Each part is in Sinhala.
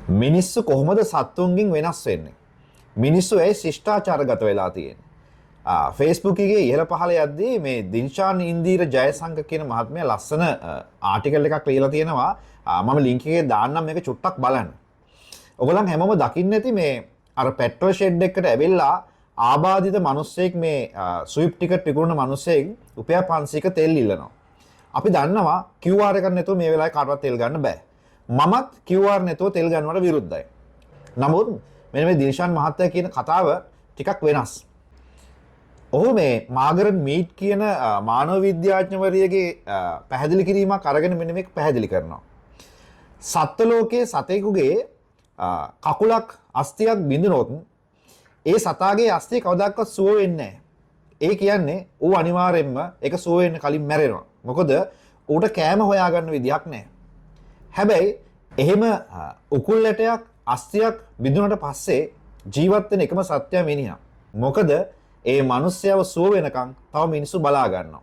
මිනිස්සු කොහොමද සත්තුන්ගෙන් වෙනස් වෙන්නේ? මිනිස්සු ඒ ශිෂ්ටාචාරගත වෙලා තියෙන්නේ. Facebook එකේ ඉහළ පහළ යද්දී මේ දින්ෂාන් ඉන්දීර ජයසංග කියන මහත්මයා ලස්සන ආටිකල් එකක් ලියලා තියෙනවා. මම ලින්ක් එකේ දාන්නම් මේක චුට්ටක් බලන්න. ඔයගොල්ලන් හැමෝම දකින්න ඇති මේ අර පෙට්‍රල් ෂෙඩ් එකකට ඇවිල්ලා ආබාධිත මිනිස්සෙක් මේ ස්විප් ටිකට් විකුණන මිනිස්සෙක් රුපියල් 500ක තෙල් ඉල්ලනවා. අපි දන්නවා QR එකක් නැතුව මේ වෙලාවේ කාටවත් තෙල් ගන්න බෑ. මමත් QR නැතුව තෙල් ගන්නවට විරුද්ධයි. නමුත් මෙන්න මේ දිල්ෂාන් මහත්තයා කියන කතාව ටිකක් වෙනස්. ඔහු මේ මාගරට් මීඩ් කියන මානව විද්‍යාඥවරියගේ පැහැදිලි කිරීමක් අරගෙන මෙන්න මේක පැහැදිලි කරනවා. සත්ත්ව ලෝකයේ සතෙකුගේ කකුලක් අස්තියක් බිඳුනොත් ඒ සතාගේ අස්තිය කවදාකවත් සුව වෙන්නේ නැහැ. ඒ කියන්නේ ඌ අනිවාර්යෙන්ම ඒක සුව වෙන්න කලින් මැරෙනවා. මොකද ඌට කෑම හොයාගන්න විදියක් නැහැ. හැබැයි එහෙම උකුල් ඇටයක් අස්තියක් බිඳුනට පස්සේ ජීවත් වෙන එකම සත්‍යය මිනිහා. මොකද ඒ මිනිස්සයව සුව වෙනකන් තව මිනිස්සු බලා ගන්නවා.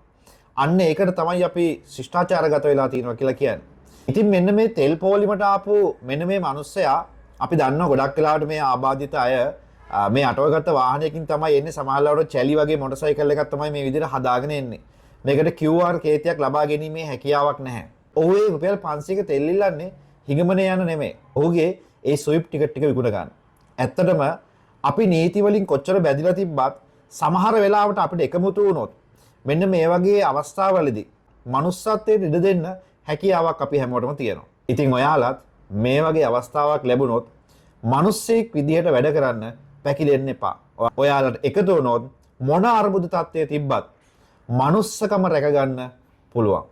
අන්න ඒකට තමයි අපි ශිෂ්ටාචාරගත වෙලා තියෙනවා කියලා කියන්නේ. ඉතින් මෙන්න මේ තෙල් පොලිමට ආපු මෙන්න මේ මිනිස්සයා අපි දන්නවා ගොඩක් වෙලාවට මේ ආබාධිත අය මේ අටවගත්ත වාහනයකින් තමයි එන්නේ. සමහරවල්ලාට චැලි වගේ මොටරසයිකල් එකක් තමයි මේ විදිහට හදාගෙන එන්නේ. මේකට QR කේතියක් ලබා ගැනීමේ හැකියාවක් නැහැ. ඔහු ඒ රුපියල් 500ක තෙල් ඉල්ලන්නේ හිඟමනේ යන නෙමෙයි. ඔහුගේ ඒ ස්විප් ටිකට් ටික විකුණ ගන්න. ඇත්තටම අපි නීති වලින් කොච්චර බැඳිලා තිබ්බත් සමහර වෙලාවට අපිට එකමුතු වුණොත් මෙන්න මේ වගේ අවස්ථාවලදී manussත්වයට ඉඩ දෙන්න හැකියාවක් අපි හැමෝටම තියෙනවා. ඉතින් ඔයාලත් මේ වගේ අවස්ථාවක් ලැබුණොත් මිනිස්සෙක් විදිහට වැඩ කරන්න පැකිලෙන්න එපා. ඔයාලට එකතු වුණොත් මොන අර්බුද තත්ත්වයේ තිබ්බත් manussකම රැක ගන්න පුළුවන්.